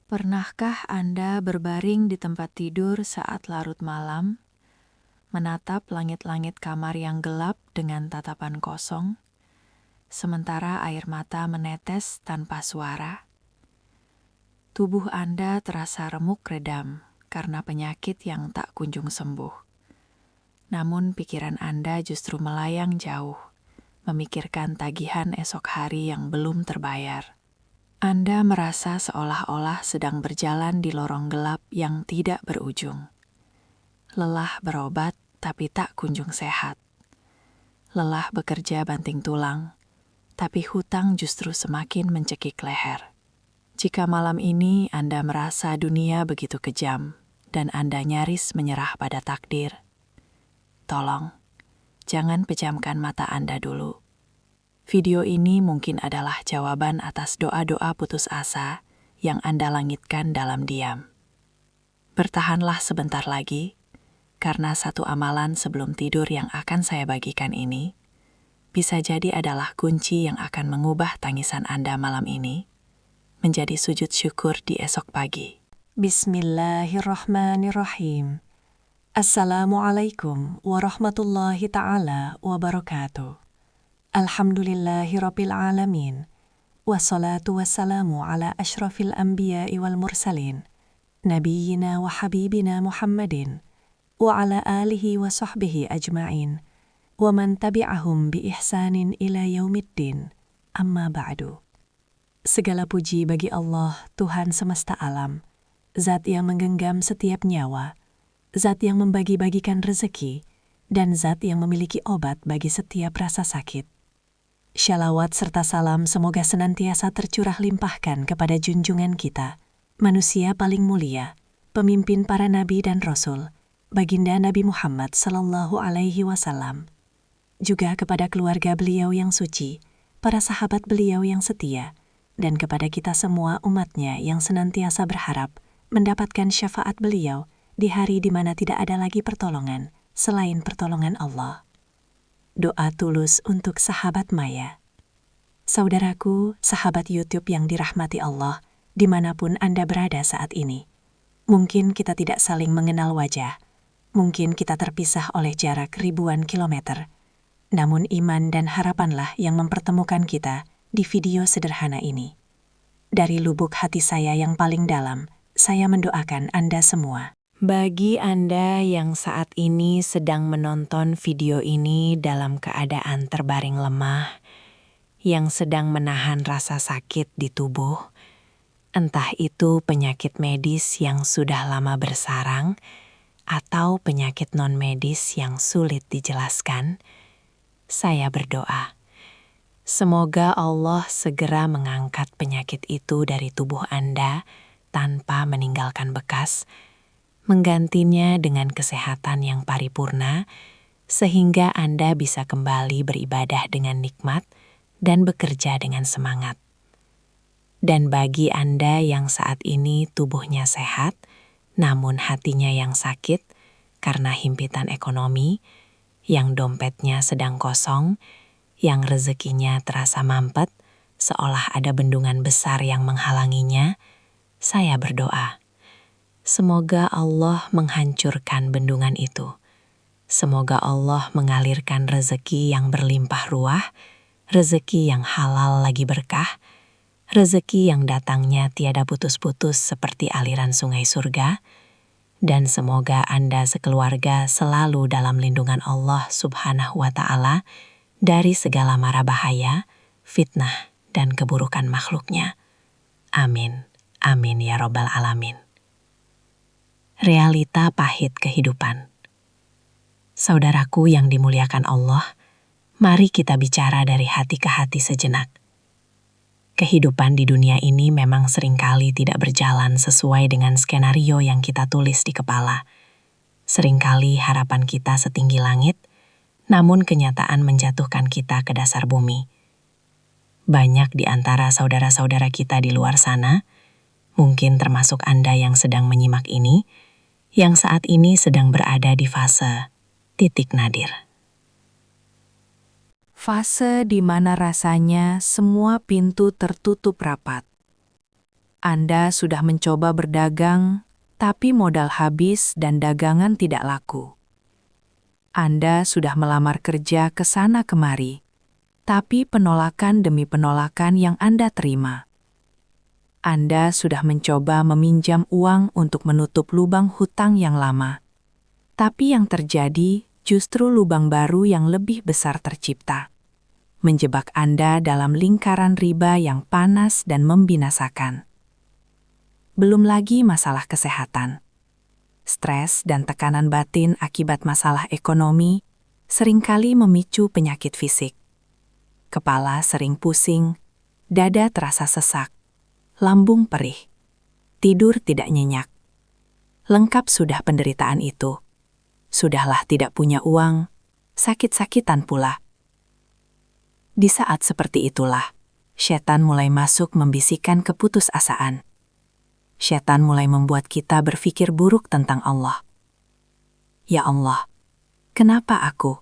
Pernahkah Anda berbaring di tempat tidur saat larut malam, menatap langit-langit kamar yang gelap dengan tatapan kosong, sementara air mata menetes tanpa suara? Tubuh Anda terasa remuk redam karena penyakit yang tak kunjung sembuh. Namun pikiran Anda justru melayang jauh, memikirkan tagihan esok hari yang belum terbayar. Anda merasa seolah-olah sedang berjalan di lorong gelap yang tidak berujung. Lelah berobat tapi tak kunjung sehat. Lelah bekerja banting tulang, tapi hutang justru semakin mencekik leher. Jika malam ini Anda merasa dunia begitu kejam dan Anda nyaris menyerah pada takdir, tolong, jangan pejamkan mata Anda dulu. Video ini mungkin adalah jawaban atas doa-doa putus asa yang Anda langitkan dalam diam. Bertahanlah sebentar lagi, karena satu amalan sebelum tidur yang akan saya bagikan ini bisa jadi adalah kunci yang akan mengubah tangisan Anda malam ini menjadi sujud syukur di esok pagi. Bismillahirrahmanirrahim. Assalamualaikum warahmatullahi ta'ala wabarakatuh. Alhamdulillahirabbil alamin. Wassalatu wassalamu ala asyrafil anbiya'i wal mursalin. Nabiyyina wa habibina Muhammadin. Wa ala alihi wa sahbihi ajma'in. Wa man tabi'ahum bi ihsanin ila yaumiddin. Amma ba'du. Segala puji bagi Allah, Tuhan semesta alam. Zat yang menggenggam setiap nyawa. Zat yang membagi-bagikan rezeki. Dan zat yang memiliki obat bagi setiap rasa sakit. Shalawat serta salam semoga senantiasa tercurah limpahkan kepada junjungan kita, manusia paling mulia, pemimpin para nabi dan rasul, baginda Nabi Muhammad sallallahu alaihi wasallam. Juga kepada keluarga beliau yang suci, para sahabat beliau yang setia, dan kepada kita semua umatnya yang senantiasa berharap mendapatkan syafaat beliau di hari di mana tidak ada lagi pertolongan selain pertolongan Allah. Doa tulus untuk sahabat Maya. Saudaraku, sahabat YouTube yang dirahmati Allah, dimanapun Anda berada saat ini. Mungkin kita tidak saling mengenal wajah, mungkin kita terpisah oleh jarak ribuan kilometer. Namun iman dan harapanlah yang mempertemukan kita di video sederhana ini. Dari lubuk hati saya yang paling dalam, saya mendoakan Anda semua. Bagi Anda yang saat ini sedang menonton video ini dalam keadaan terbaring lemah, yang sedang menahan rasa sakit di tubuh, entah itu penyakit medis yang sudah lama bersarang, atau penyakit non-medis yang sulit dijelaskan, saya berdoa. Semoga Allah segera mengangkat penyakit itu dari tubuh Anda tanpa meninggalkan bekas, menggantinya dengan kesehatan yang paripurna, sehingga Anda bisa kembali beribadah dengan nikmat dan bekerja dengan semangat. Dan bagi Anda yang saat ini tubuhnya sehat, namun hatinya yang sakit karena himpitan ekonomi, yang dompetnya sedang kosong, yang rezekinya terasa mampet, seolah ada bendungan besar yang menghalanginya, saya berdoa. Semoga Allah menghancurkan bendungan itu. Semoga Allah mengalirkan rezeki yang berlimpah ruah, rezeki yang halal lagi berkah, rezeki yang datangnya tiada putus-putus seperti aliran sungai surga, dan semoga Anda sekeluarga selalu dalam lindungan Allah Subhanahu wa Ta'ala dari segala mara bahaya, fitnah, dan keburukan makhluknya. Amin. Amin ya Rabbal Alamin. Realita pahit kehidupan. Saudaraku yang dimuliakan Allah, mari kita bicara dari hati ke hati sejenak. Kehidupan di dunia ini memang seringkali tidak berjalan sesuai dengan skenario yang kita tulis di kepala. Seringkali harapan kita setinggi langit, namun kenyataan menjatuhkan kita ke dasar bumi. Banyak di antara saudara-saudara kita di luar sana, mungkin termasuk Anda yang sedang menyimak ini, yang saat ini sedang berada di fase titik nadir. Fase di mana rasanya semua pintu tertutup rapat. Anda sudah mencoba berdagang, tapi modal habis dan dagangan tidak laku. Anda sudah melamar kerja ke sana kemari, tapi penolakan demi penolakan yang Anda terima. Anda sudah mencoba meminjam uang untuk menutup lubang hutang yang lama, tapi yang terjadi justru lubang baru yang lebih besar tercipta, menjebak Anda dalam lingkaran riba yang panas dan membinasakan. Belum lagi masalah kesehatan. Stres dan tekanan batin akibat masalah ekonomi seringkali memicu penyakit fisik. Kepala sering pusing, dada terasa sesak, lambung perih, tidur tidak nyenyak. Lengkap sudah penderitaan itu. Sudahlah tidak punya uang, sakit-sakitan pula. Di saat seperti itulah, setan mulai masuk membisikkan keputusasaan. Setan mulai membuat kita berpikir buruk tentang Allah. Ya Allah, kenapa aku?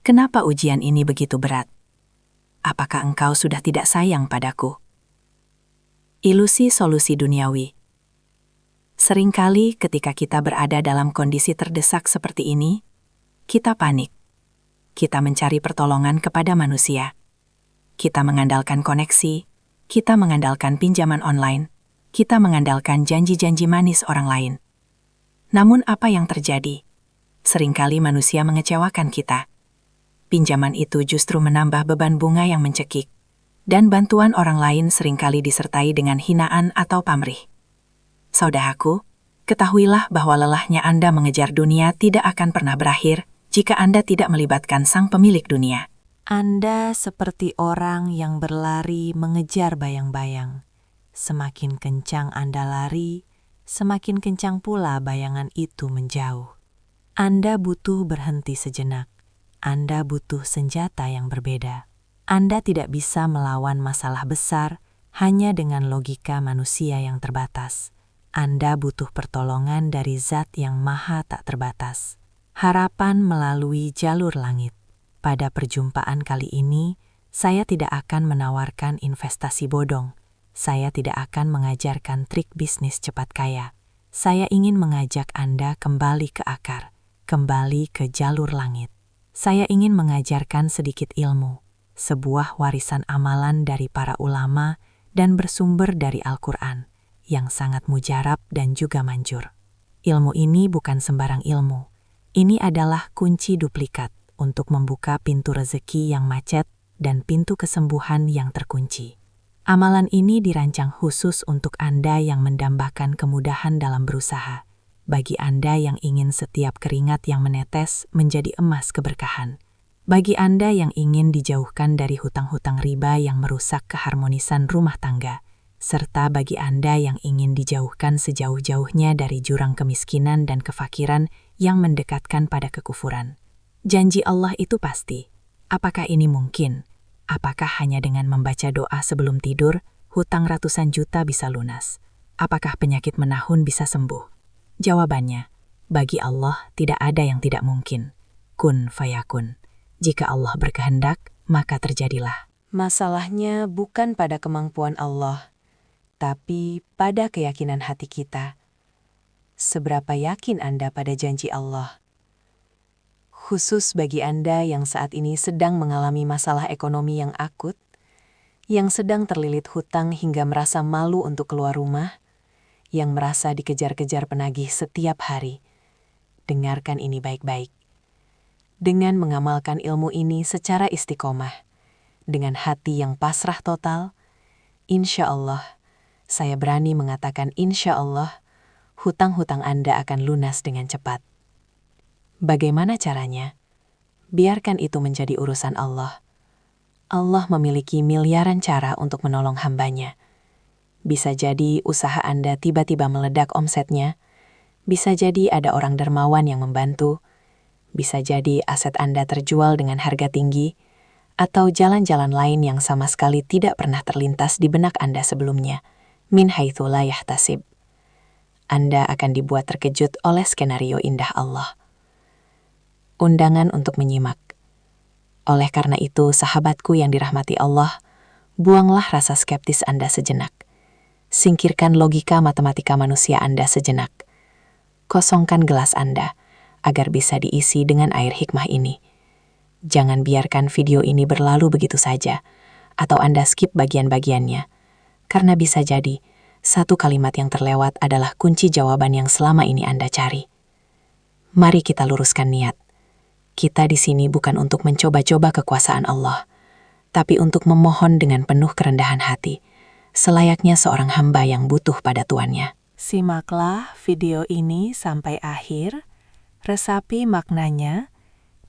Kenapa ujian ini begitu berat? Apakah Engkau sudah tidak sayang padaku? Ilusi solusi duniawi. Seringkali ketika kita berada dalam kondisi terdesak seperti ini, kita panik. Kita mencari pertolongan kepada manusia. Kita mengandalkan koneksi, kita mengandalkan pinjaman online, kita mengandalkan janji-janji manis orang lain. Namun apa yang terjadi? Seringkali manusia mengecewakan kita. Pinjaman itu justru menambah beban bunga yang mencekik, dan bantuan orang lain seringkali disertai dengan hinaan atau pamrih. Saudaraku, ketahuilah bahwa lelahnya Anda mengejar dunia tidak akan pernah berakhir jika Anda tidak melibatkan sang pemilik dunia. Anda seperti orang yang berlari mengejar bayang-bayang. Semakin kencang Anda lari, semakin kencang pula bayangan itu menjauh. Anda butuh berhenti sejenak. Anda butuh senjata yang berbeda. Anda tidak bisa melawan masalah besar hanya dengan logika manusia yang terbatas. Anda butuh pertolongan dari Zat yang Maha tak terbatas. Harapan melalui jalur langit. Pada perjumpaan kali ini, saya tidak akan menawarkan investasi bodong. Saya tidak akan mengajarkan trik bisnis cepat kaya. Saya ingin mengajak Anda kembali ke akar, kembali ke jalur langit. Saya ingin mengajarkan sedikit ilmu, sebuah warisan amalan dari para ulama dan bersumber dari Al-Quran, yang sangat mujarab dan juga manjur. Ilmu ini bukan sembarang ilmu. Ini adalah kunci duplikat untuk membuka pintu rezeki yang macet dan pintu kesembuhan yang terkunci. Amalan ini dirancang khusus untuk Anda yang mendambakan kemudahan dalam berusaha, bagi Anda yang ingin setiap keringat yang menetes menjadi emas keberkahan, bagi Anda yang ingin dijauhkan dari hutang-hutang riba yang merusak keharmonisan rumah tangga, serta bagi Anda yang ingin dijauhkan sejauh-jauhnya dari jurang kemiskinan dan kefakiran yang mendekatkan pada kekufuran. Janji Allah itu pasti. Apakah ini mungkin? Apakah hanya dengan membaca doa sebelum tidur, hutang ratusan juta bisa lunas? Apakah penyakit menahun bisa sembuh? Jawabannya, bagi Allah tidak ada yang tidak mungkin. Kun fayakun. Jika Allah berkehendak, maka terjadilah. Masalahnya bukan pada kemampuan Allah, tapi pada keyakinan hati kita. Seberapa yakin Anda pada janji Allah? Khusus bagi Anda yang saat ini sedang mengalami masalah ekonomi yang akut, yang sedang terlilit hutang hingga merasa malu untuk keluar rumah, yang merasa dikejar-kejar penagih setiap hari. Dengarkan ini baik-baik. Dengan mengamalkan ilmu ini secara istiqomah, dengan hati yang pasrah total, insya Allah, saya berani mengatakan insya Allah, hutang-hutang Anda akan lunas dengan cepat. Bagaimana caranya? Biarkan itu menjadi urusan Allah. Allah memiliki miliaran cara untuk menolong hambanya. Bisa jadi usaha Anda tiba-tiba meledak omsetnya, bisa jadi ada orang dermawan yang membantu, bisa jadi aset Anda terjual dengan harga tinggi, atau jalan-jalan lain yang sama sekali tidak pernah terlintas di benak Anda sebelumnya, min haitsu la yahtasib. Anda akan dibuat terkejut oleh skenario indah Allah. Undangan untuk menyimak. Oleh karena itu, sahabatku yang dirahmati Allah, buanglah rasa skeptis Anda sejenak. Singkirkan logika matematika manusia Anda sejenak. Kosongkan gelas Anda agar bisa diisi dengan air hikmah ini. Jangan biarkan video ini berlalu begitu saja, atau Anda skip bagian-bagiannya. Karena bisa jadi, satu kalimat yang terlewat adalah kunci jawaban yang selama ini Anda cari. Mari kita luruskan niat. Kita di sini bukan untuk mencoba-coba kekuasaan Allah, tapi untuk memohon dengan penuh kerendahan hati, selayaknya seorang hamba yang butuh pada tuannya. Simaklah video ini sampai akhir, resapi maknanya,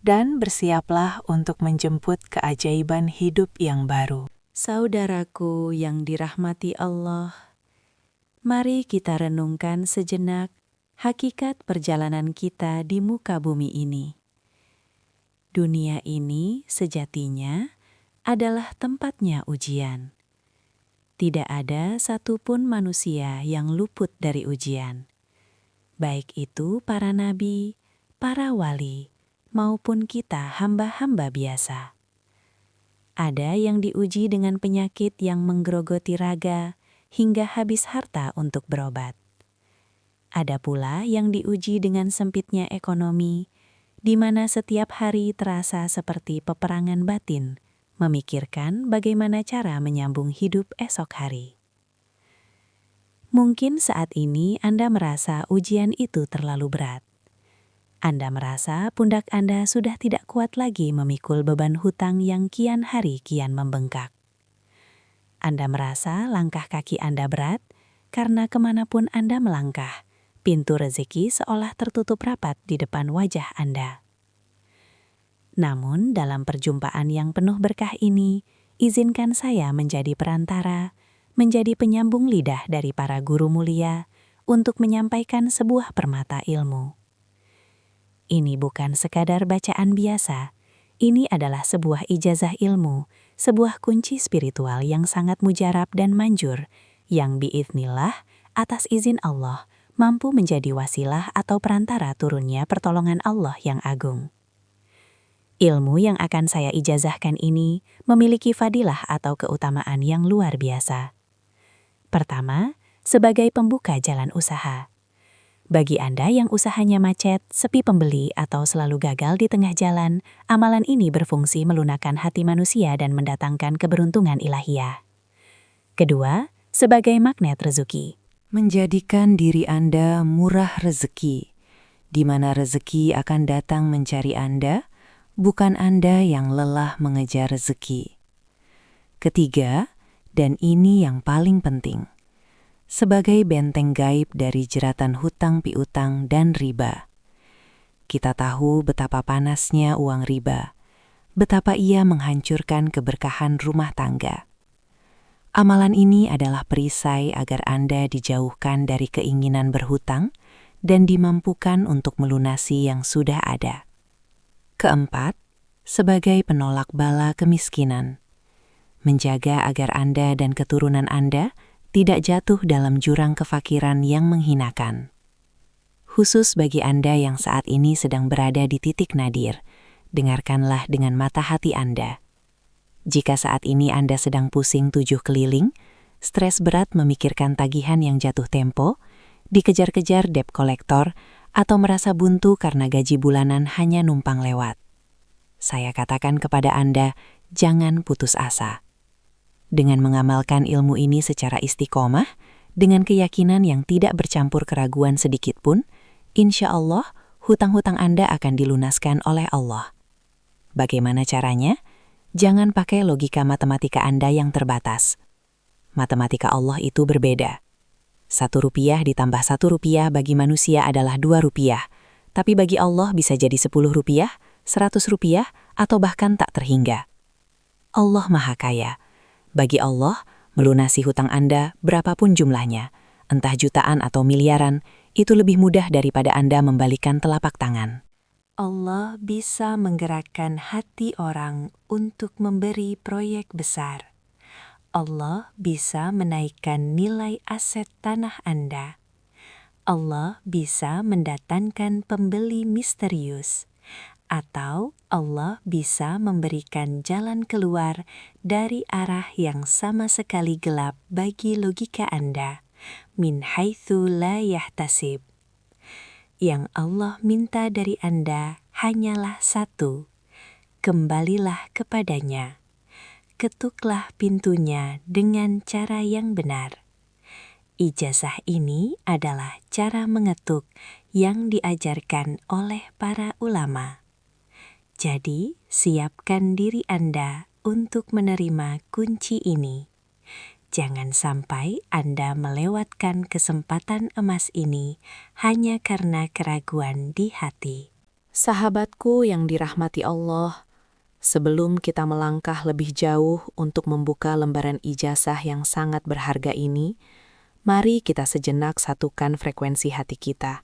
dan bersiaplah untuk menjemput keajaiban hidup yang baru. Saudaraku yang dirahmati Allah, mari kita renungkan sejenak hakikat perjalanan kita di muka bumi ini. Dunia ini sejatinya adalah tempatnya ujian. Tidak ada satupun manusia yang luput dari ujian. Baik itu para nabi, para wali, maupun kita hamba-hamba biasa. Ada yang diuji dengan penyakit yang menggerogoti raga hingga habis harta untuk berobat. Ada pula yang diuji dengan sempitnya ekonomi, di mana setiap hari terasa seperti peperangan batin, memikirkan bagaimana cara menyambung hidup esok hari. Mungkin saat ini Anda merasa ujian itu terlalu berat. Anda merasa pundak Anda sudah tidak kuat lagi memikul beban hutang yang kian hari kian membengkak. Anda merasa langkah kaki Anda berat karena kemanapun Anda melangkah, pintu rezeki seolah tertutup rapat di depan wajah Anda. Namun dalam perjumpaan yang penuh berkah ini, izinkan saya menjadi perantara, menjadi penyambung lidah dari para guru mulia untuk menyampaikan sebuah permata ilmu. Ini bukan sekadar bacaan biasa, ini adalah sebuah ijazah ilmu, sebuah kunci spiritual yang sangat mujarab dan manjur, yang biiznillah, atas izin Allah, mampu menjadi wasilah atau perantara turunnya pertolongan Allah yang agung. Ilmu yang akan saya ijazahkan ini memiliki fadilah atau keutamaan yang luar biasa. Pertama, sebagai pembuka jalan usaha. Bagi Anda yang usahanya macet, sepi pembeli, atau selalu gagal di tengah jalan, amalan ini berfungsi melunakkan hati manusia dan mendatangkan keberuntungan ilahiyah. Kedua, sebagai magnet rezeki. Menjadikan diri Anda murah rezeki, di mana rezeki akan datang mencari Anda, bukan Anda yang lelah mengejar rezeki. Ketiga, dan ini yang paling penting, sebagai benteng gaib dari jeratan hutang piutang dan riba. Kita tahu betapa panasnya uang riba, betapa ia menghancurkan keberkahan rumah tangga. Amalan ini adalah perisai agar Anda dijauhkan dari keinginan berhutang dan dimampukan untuk melunasi yang sudah ada. Keempat, sebagai penolak bala kemiskinan. Menjaga agar Anda dan keturunan Anda tidak jatuh dalam jurang kefakiran yang menghinakan. Khusus bagi Anda yang saat ini sedang berada di titik nadir, dengarkanlah dengan mata hati Anda. Jika saat ini Anda sedang pusing 7 keliling, stres berat memikirkan tagihan yang jatuh tempo, dikejar-kejar debt collector, atau merasa buntu karena gaji bulanan hanya numpang lewat. Saya katakan kepada Anda, jangan putus asa. Dengan mengamalkan ilmu ini secara istiqomah, dengan keyakinan yang tidak bercampur keraguan sedikit pun, insya Allah hutang-hutang Anda akan dilunaskan oleh Allah. Bagaimana caranya? Jangan pakai logika matematika Anda yang terbatas. Matematika Allah itu berbeda. 1 rupiah ditambah 1 rupiah bagi manusia adalah 2 rupiah, tapi bagi Allah bisa jadi 10 rupiah, 100 rupiah, atau bahkan tak terhingga. Allah Maha Kaya. Bagi Allah, melunasi hutang Anda berapapun jumlahnya, entah jutaan atau miliaran, itu lebih mudah daripada Anda membalikan telapak tangan. Allah bisa menggerakkan hati orang untuk memberi proyek besar. Allah bisa menaikkan nilai aset tanah Anda. Allah bisa mendatangkan pembeli misterius. atau Allah bisa memberikan jalan keluar dari arah yang sama sekali gelap bagi logika Anda, min haitsu la yahtasib. Yang Allah minta dari Anda hanyalah satu, kembalilah kepadanya. Ketuklah pintunya dengan cara yang benar. Ijazah ini adalah cara mengetuk yang diajarkan oleh para ulama. Jadi, siapkan diri Anda untuk menerima kunci ini. Jangan sampai Anda melewatkan kesempatan emas ini hanya karena keraguan di hati. Sahabatku yang dirahmati Allah, sebelum kita melangkah lebih jauh untuk membuka lembaran ijazah yang sangat berharga ini, mari kita sejenak satukan frekuensi hati kita.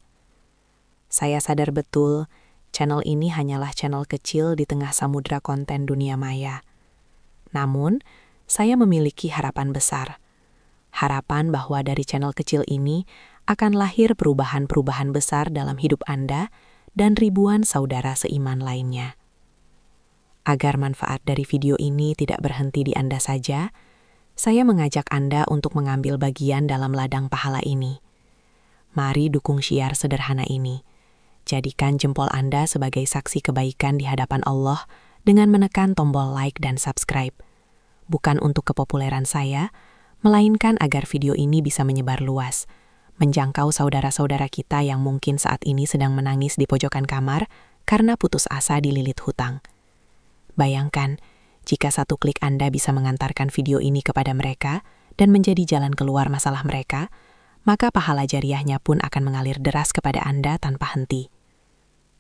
Saya sadar betul, channel ini hanyalah channel kecil di tengah samudra konten dunia maya. Namun, saya memiliki harapan besar. Harapan bahwa dari channel kecil ini akan lahir perubahan-perubahan besar dalam hidup Anda dan ribuan saudara seiman lainnya. Agar manfaat dari video ini tidak berhenti di Anda saja, saya mengajak Anda untuk mengambil bagian dalam ladang pahala ini. Mari dukung syiar sederhana ini. Jadikan jempol Anda sebagai saksi kebaikan di hadapan Allah dengan menekan tombol like dan subscribe. Bukan untuk kepopuleran saya, melainkan agar video ini bisa menyebar luas, menjangkau saudara-saudara kita yang mungkin saat ini sedang menangis di pojokan kamar karena putus asa dililit hutang. Bayangkan, jika satu klik Anda bisa mengantarkan video ini kepada mereka dan menjadi jalan keluar masalah mereka, maka pahala jariahnya pun akan mengalir deras kepada Anda tanpa henti.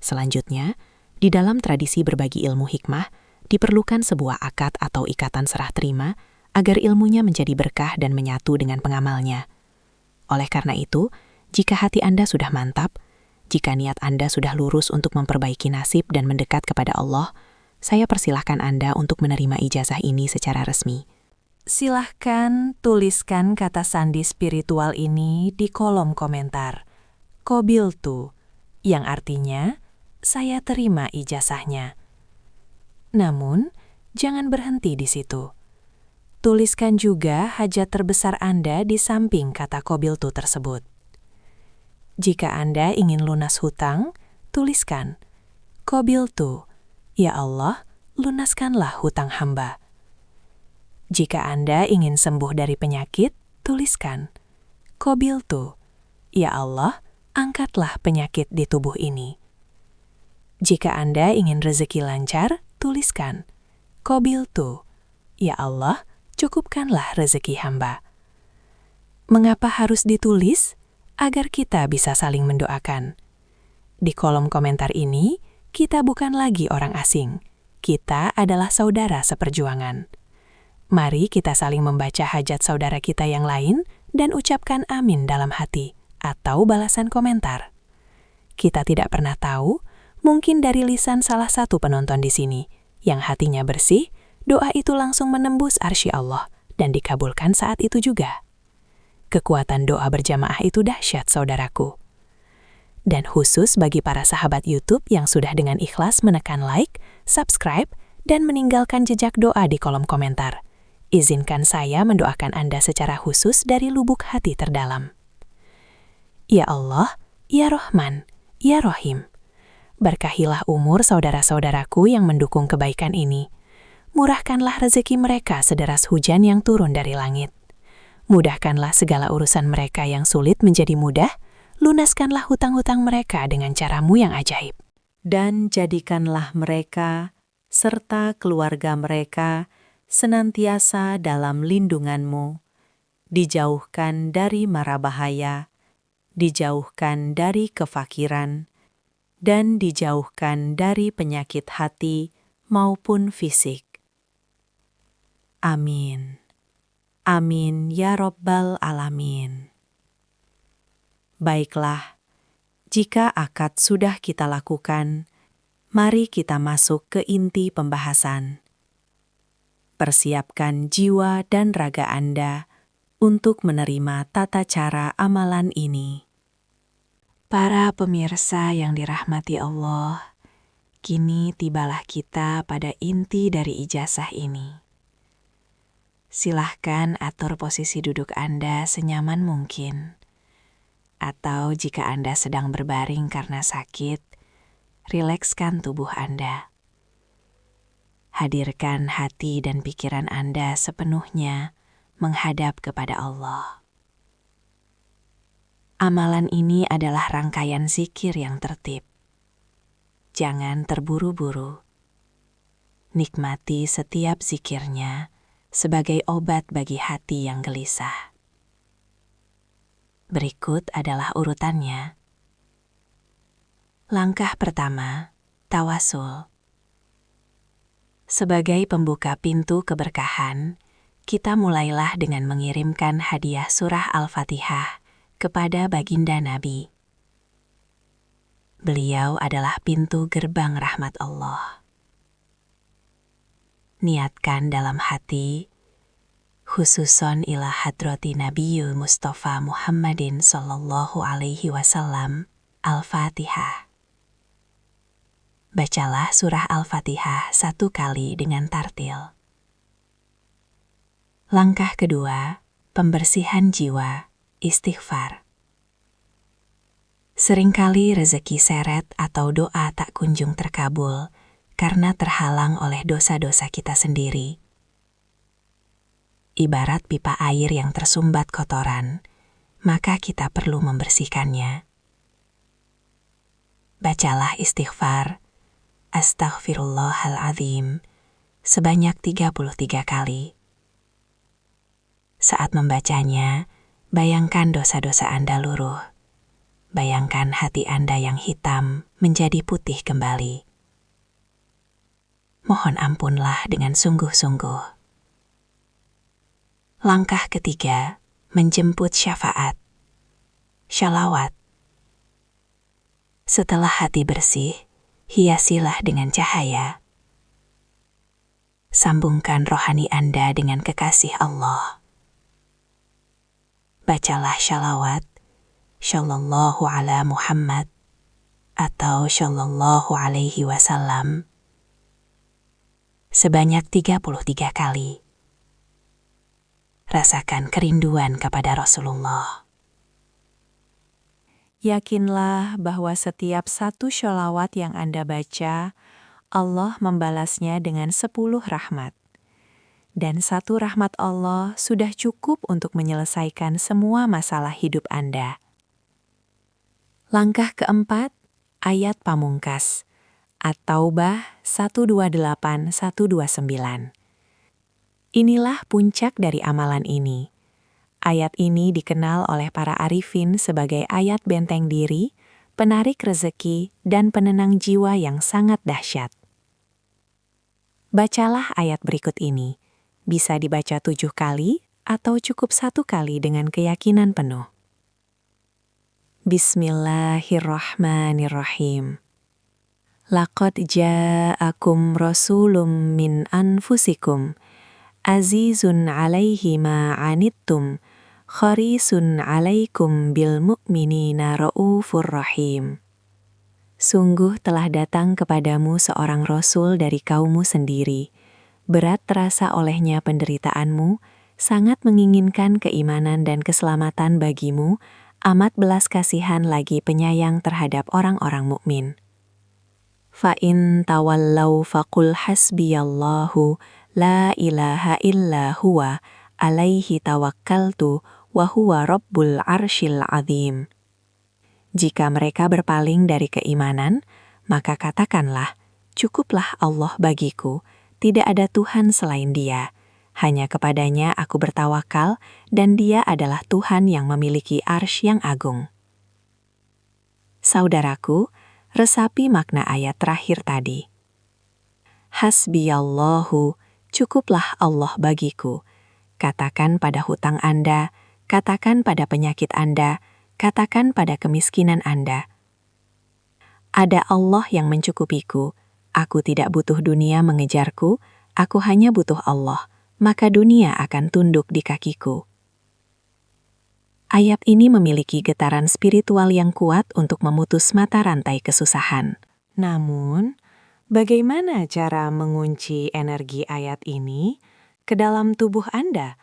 Selanjutnya, di dalam tradisi berbagi ilmu hikmah, diperlukan sebuah akad atau ikatan serah terima agar ilmunya menjadi berkah dan menyatu dengan pengamalnya. Oleh karena itu, jika hati Anda sudah mantap, jika niat Anda sudah lurus untuk memperbaiki nasib dan mendekat kepada Allah, saya persilahkan Anda untuk menerima ijazah ini secara resmi. Silahkan tuliskan kata sandi spiritual ini di kolom komentar. Qabiltu, yang artinya, saya terima ijazahnya. Namun, jangan berhenti di situ. Tuliskan juga hajat terbesar Anda di samping kata qabiltu tersebut. Jika Anda ingin lunas hutang, tuliskan, qabiltu, ya Allah, lunaskanlah hutang hamba. Jika Anda ingin sembuh dari penyakit, tuliskan, qabiltu, ya Allah, angkatlah penyakit di tubuh ini. Jika Anda ingin rezeki lancar, tuliskan, qabiltu, ya Allah, cukupkanlah rezeki hamba. Mengapa harus ditulis? Agar kita bisa saling mendoakan. Di kolom komentar ini, kita bukan lagi orang asing. Kita adalah saudara seperjuangan. Mari kita saling membaca hajat saudara kita yang lain dan ucapkan amin dalam hati atau balasan komentar. Kita tidak pernah tahu, mungkin dari lisan salah satu penonton di sini, yang hatinya bersih, doa itu langsung menembus arsy Allah dan dikabulkan saat itu juga. Kekuatan doa berjamaah itu dahsyat, saudaraku. Dan khusus bagi para sahabat YouTube yang sudah dengan ikhlas menekan like, subscribe, dan meninggalkan jejak doa di kolom komentar. Izinkan saya mendoakan Anda secara khusus dari lubuk hati terdalam. Ya Allah, Ya Rahman, Ya Rahim. Berkahilah umur saudara-saudaraku yang mendukung kebaikan ini. Murahkanlah rezeki mereka sederas hujan yang turun dari langit. Mudahkanlah segala urusan mereka yang sulit menjadi mudah. Lunaskanlah hutang-hutang mereka dengan cara-Mu yang ajaib. Dan jadikanlah mereka serta keluarga mereka senantiasa dalam lindungan-Mu, dijauhkan dari mara bahaya, dijauhkan dari kefakiran, dan dijauhkan dari penyakit hati maupun fisik. Amin. Amin ya Rabbal Alamin. Baiklah, jika akad sudah kita lakukan, mari kita masuk ke inti pembahasan. Persiapkan jiwa dan raga Anda untuk menerima tata cara amalan ini. Para pemirsa yang dirahmati Allah, kini tibalah kita pada inti dari ijazah ini. Silahkan atur posisi duduk Anda senyaman mungkin. Atau jika Anda sedang berbaring karena sakit, rilekskan tubuh Anda. Hadirkan hati dan pikiran Anda sepenuhnya menghadap kepada Allah. Amalan ini adalah rangkaian zikir yang tertib. Jangan terburu-buru. Nikmati setiap zikirnya sebagai obat bagi hati yang gelisah. Berikut adalah urutannya. Langkah pertama, tawasul. Sebagai pembuka pintu keberkahan, kita mulailah dengan mengirimkan hadiah surah Al-Fatihah kepada baginda Nabi. Beliau adalah pintu gerbang rahmat Allah. Niatkan dalam hati, khususon ila hadrati Nabiyul Mustafa Muhammadin sallallahu alaihi wasallam, Al-Fatihah. Bacalah surah Al-Fatihah 1 kali dengan tartil. Langkah kedua, pembersihan jiwa, istighfar. Seringkali rezeki seret atau doa tak kunjung terkabul karena terhalang oleh dosa-dosa kita sendiri. Ibarat pipa air yang tersumbat kotoran, maka kita perlu membersihkannya. Bacalah istighfar, Astaghfirullahaladzim, sebanyak 33 kali. Saat membacanya, bayangkan dosa-dosa Anda luruh. Bayangkan hati Anda yang hitam menjadi putih kembali. Mohon ampunlah dengan sungguh-sungguh. Langkah ketiga, menjemput syafaat. Shalawat. Setelah hati bersih, hiasilah dengan cahaya. Sambungkan rohani Anda dengan kekasih Allah. Bacalah shalawat, Shallallahu ala Muhammad, atau Shallallahu alaihi wasallam, sebanyak 33 kali. Rasakan kerinduan kepada Rasulullah. Yakinlah bahwa setiap satu sholawat yang Anda baca, Allah membalasnya dengan 10 rahmat. Dan 1 rahmat Allah sudah cukup untuk menyelesaikan semua masalah hidup Anda. Langkah keempat, ayat pamungkas, At-Taubah 128-129. Inilah puncak dari amalan ini. Ayat ini dikenal oleh para arifin sebagai ayat benteng diri, penarik rezeki, dan penenang jiwa yang sangat dahsyat. Bacalah ayat berikut ini. Bisa dibaca 7 kali atau cukup 1 kali dengan keyakinan penuh. Bismillahirrahmanirrahim. Laqad ja'akum rasulun min anfusikum, azizun alaihi ma anittum, kharisun alaikum bil mu'minina ra'ufur rahim. Sungguh telah datang kepadamu seorang rasul dari kaummu sendiri. Berat terasa olehnya penderitaanmu, sangat menginginkan keimanan dan keselamatan bagimu, amat belas kasihan lagi penyayang terhadap orang-orang mukmin. Fa in tawallau faqul hasbiyallahu la ilaha illa huwa alaihi tawakkaltu wa huwa rabbul arsyil azim. Jika mereka berpaling dari keimanan, maka katakanlah, cukuplah Allah bagiku, tidak ada Tuhan selain Dia. Hanya kepadanya aku bertawakal, dan Dia adalah Tuhan yang memiliki arsy yang agung. Saudaraku, resapi makna ayat terakhir tadi. Hasbiyallahu, cukuplah Allah bagiku. Katakan pada hutang Anda, katakan pada penyakit Anda, katakan pada kemiskinan Anda. Ada Allah yang mencukupiku, aku tidak butuh dunia mengejarku, aku hanya butuh Allah, maka dunia akan tunduk di kakiku. Ayat ini memiliki getaran spiritual yang kuat untuk memutus mata rantai kesusahan. Namun, Bagaimana cara mengunci energi ayat ini ke dalam tubuh Anda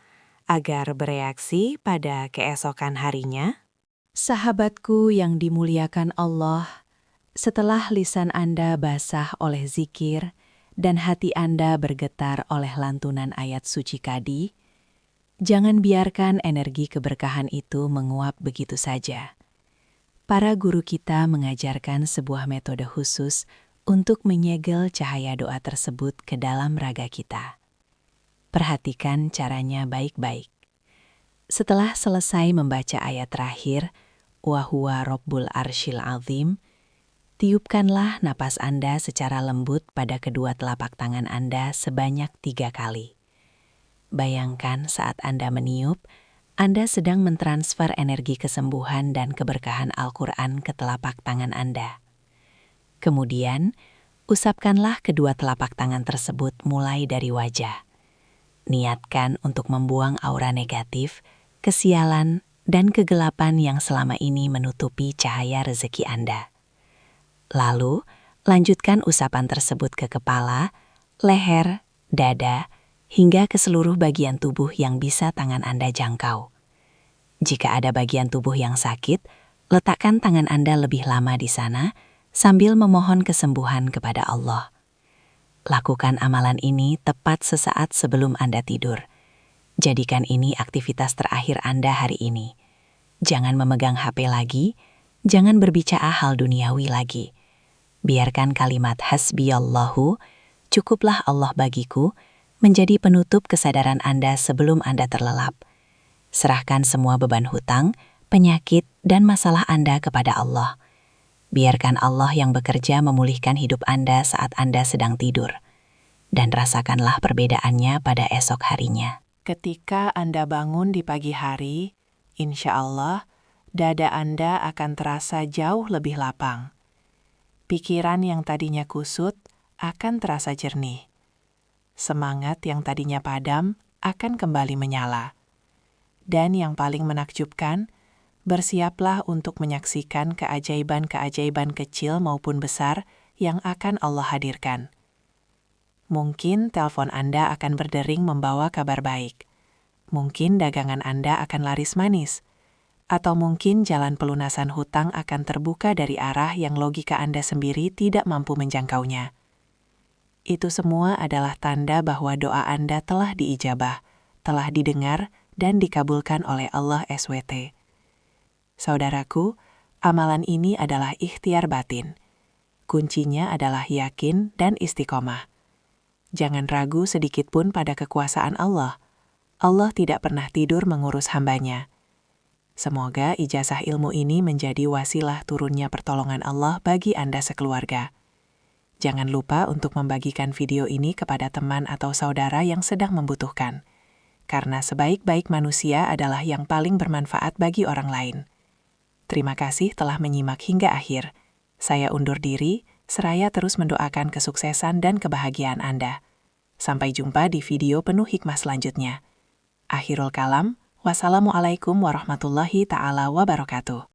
agar bereaksi pada keesokan harinya? Sahabatku yang dimuliakan Allah, setelah lisan Anda basah oleh zikir dan hati Anda bergetar oleh lantunan ayat suci tadi, jangan biarkan energi keberkahan itu menguap begitu saja. Para guru kita mengajarkan sebuah metode khusus untuk menyegel cahaya doa tersebut ke dalam raga kita. Perhatikan caranya baik-baik. Setelah selesai membaca ayat terakhir, wa huwa Rabbul Arsyil Azim, tiupkanlah napas Anda secara lembut pada kedua telapak tangan Anda sebanyak 3 kali. Bayangkan saat Anda meniup, Anda sedang mentransfer energi kesembuhan dan keberkahan Al-Quran ke telapak tangan Anda. Kemudian, usapkanlah kedua telapak tangan tersebut mulai dari wajah. Niatkan untuk membuang aura negatif, kesialan, dan kegelapan yang selama ini menutupi cahaya rezeki Anda. Lalu, lanjutkan usapan tersebut ke kepala, leher, dada, hingga ke seluruh bagian tubuh yang bisa tangan Anda jangkau. Jika ada bagian tubuh yang sakit, letakkan tangan Anda lebih lama di sana sambil memohon kesembuhan kepada Allah. Lakukan amalan ini tepat sesaat sebelum Anda tidur. Jadikan ini aktivitas terakhir Anda hari ini. Jangan memegang HP lagi, jangan berbicara hal duniawi lagi. Biarkan kalimat hasbiyallahu, cukuplah Allah bagiku, menjadi penutup kesadaran Anda sebelum Anda terlelap. Serahkan semua beban hutang, penyakit, dan masalah Anda kepada Allah. Biarkan Allah yang bekerja memulihkan hidup Anda saat Anda sedang tidur. Dan rasakanlah perbedaannya pada esok harinya. Ketika Anda bangun di pagi hari, insya Allah, dada Anda akan terasa jauh lebih lapang. Pikiran yang tadinya kusut akan terasa jernih. Semangat yang tadinya padam akan kembali menyala. Dan yang paling menakjubkan, bersiaplah untuk menyaksikan keajaiban-keajaiban kecil maupun besar yang akan Allah hadirkan. Mungkin telepon Anda akan berdering membawa kabar baik. Mungkin dagangan Anda akan laris manis. Atau mungkin jalan pelunasan hutang akan terbuka dari arah yang logika Anda sendiri tidak mampu menjangkaunya. Itu semua adalah tanda bahwa doa Anda telah diijabah, telah didengar, dan dikabulkan oleh Allah SWT. Saudaraku, amalan ini adalah ikhtiar batin. Kuncinya adalah yakin dan istiqomah. Jangan ragu sedikit pun pada kekuasaan Allah. Allah tidak pernah tidur mengurus hambanya. Semoga ijazah ilmu ini menjadi wasilah turunnya pertolongan Allah bagi Anda sekeluarga. Jangan lupa untuk membagikan video ini kepada teman atau saudara yang sedang membutuhkan. Karena sebaik-baik manusia adalah yang paling bermanfaat bagi orang lain. Terima kasih telah menyimak hingga akhir. Saya undur diri, seraya terus mendoakan kesuksesan dan kebahagiaan Anda. Sampai jumpa di video penuh hikmah selanjutnya. Akhirul kalam. Wassalamualaikum warahmatullahi ta'ala wabarakatuh.